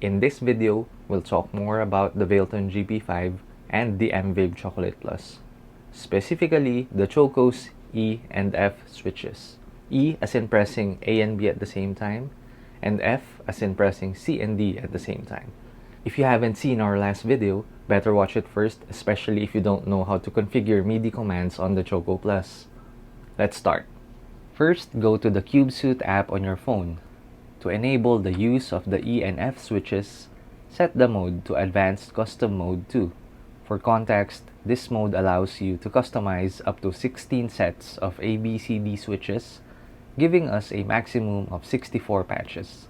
In this video, we'll talk more about the Valeton GP-5 and the Mvave Chocolate Plus. Specifically, the Choco's E and F switches. E as in pressing A and B at the same time, and F as in pressing C and D at the same time. If you haven't seen our last video, better watch it first, especially if you don't know how to configure MIDI commands on the Choco Plus. Let's start. First, go to the CubeSuit app on your phone. To enable the use of the E and F switches, set the mode to Advanced Custom Mode 2. For context, this mode allows you to customize up to 16 sets of ABCD switches, giving us a maximum of 64 patches.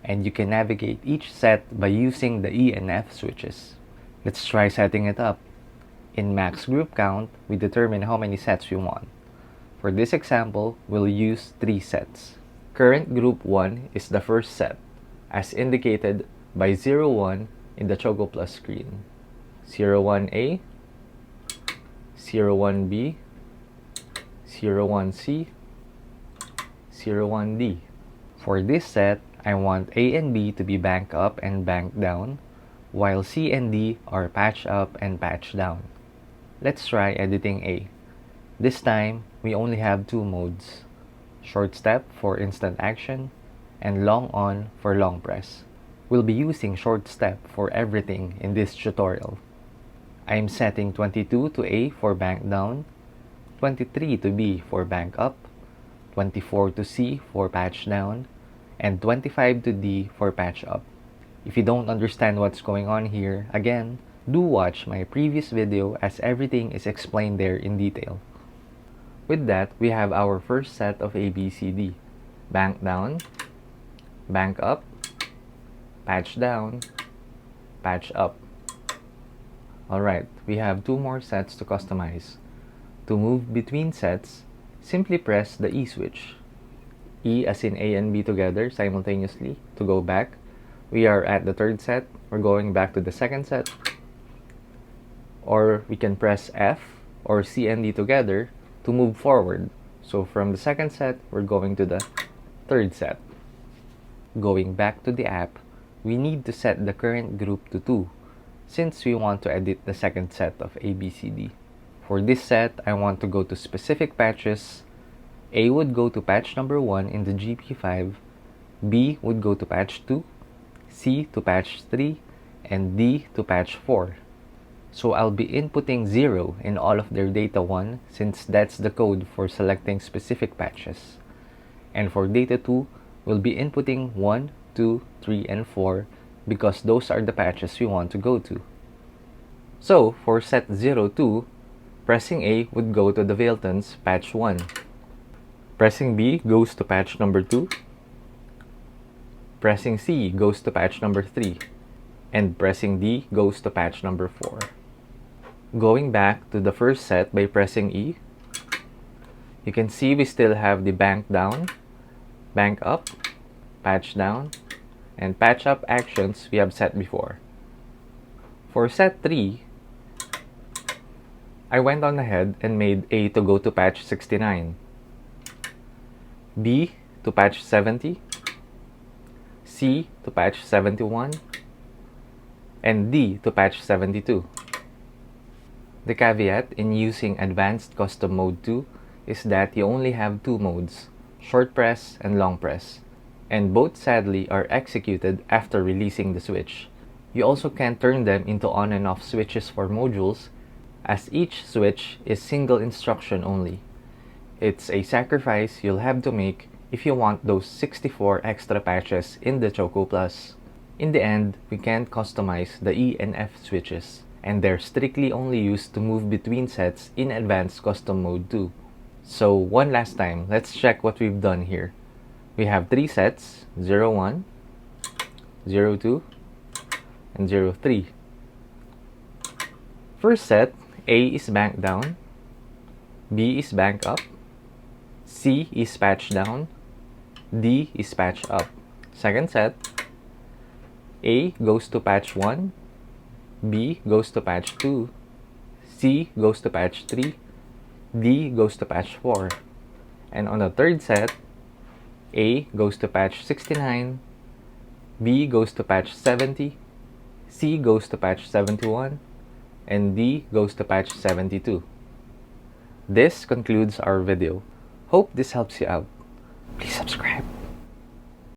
And you can navigate each set by using the E and F switches. Let's try setting it up. In Max Group Count, we determine how many sets we want. For this example, we'll use 3 sets. Current Group 1 is the first set, as indicated by 01 in the Choco Plus screen. 01A, 01B, 01C, 01D. For this set, I want A and B to be bank up and bank down, while C and D are patch up and patch down. Let's try editing A. This time, we only have 2 modes. Short step for instant action, and long on for long press. We'll be using short step for everything in this tutorial. I'm setting 22 to A for bank down, 23 to B for bank up, 24 to C for patch down, and 25 to D for patch up. If you don't understand what's going on here, again, do watch my previous video as everything is explained there in detail. With that, we have our first set of ABCD. Bank down, bank up, patch down, patch up. Alright, we have 2 more sets to customize. To move between sets, simply press the E switch. E as in A and B together simultaneously. To go back, we are at the 3rd set, we're going back to the 2nd set. Or we can press F or C and D together to move forward. So from the 2nd set, we're going to the 3rd set. Going back to the app, we need to set the current group to 2, since we want to edit the 2nd set of ABCD. For this set, I want to go to specific patches. A would go to patch number 1 in the GP5, B would go to patch 2, C to patch 3, and D to patch 4. So I'll be inputting 0 in all of their data 1 since that's the code for selecting specific patches. And for data 2, we'll be inputting 1, 2, 3, and 4 because those are the patches we want to go to. So for set 02, pressing A would go to the Valeton's patch 1. Pressing B goes to patch number 2. Pressing C goes to patch number 3. And pressing D goes to patch number 4. Going back to the first set by pressing E, you can see we still have the bank down, bank up, patch down, and patch up actions we have set before. For set 3, I went on ahead and made A to go to patch 69, B to patch 70, C to patch 71, and D to patch 72. The caveat in using Advanced Custom Mode 2 is that you only have 2 modes, short press and long press, and both sadly are executed after releasing the switch. You also can't turn them into on and off switches for modules, as each switch is single instruction only. It's a sacrifice you'll have to make if you want those 64 extra patches in the Choco Plus. In the end, we can't customize the E and F switches, and they're strictly only used to move between sets in Advanced Custom Mode 2. So one last time, let's check what we've done here. We have 3 sets, 01, 02, and 03. First set, A is bank down, B is bank up, C is patch down, D is patch up. Second set, A goes to patch 1, B goes to patch 2, C goes to patch 3, D goes to patch 4. And on the third set, A goes to patch 69, B goes to patch 70, C goes to patch 71, and D goes to patch 72. This concludes our video. Hope this helps you out. Please subscribe.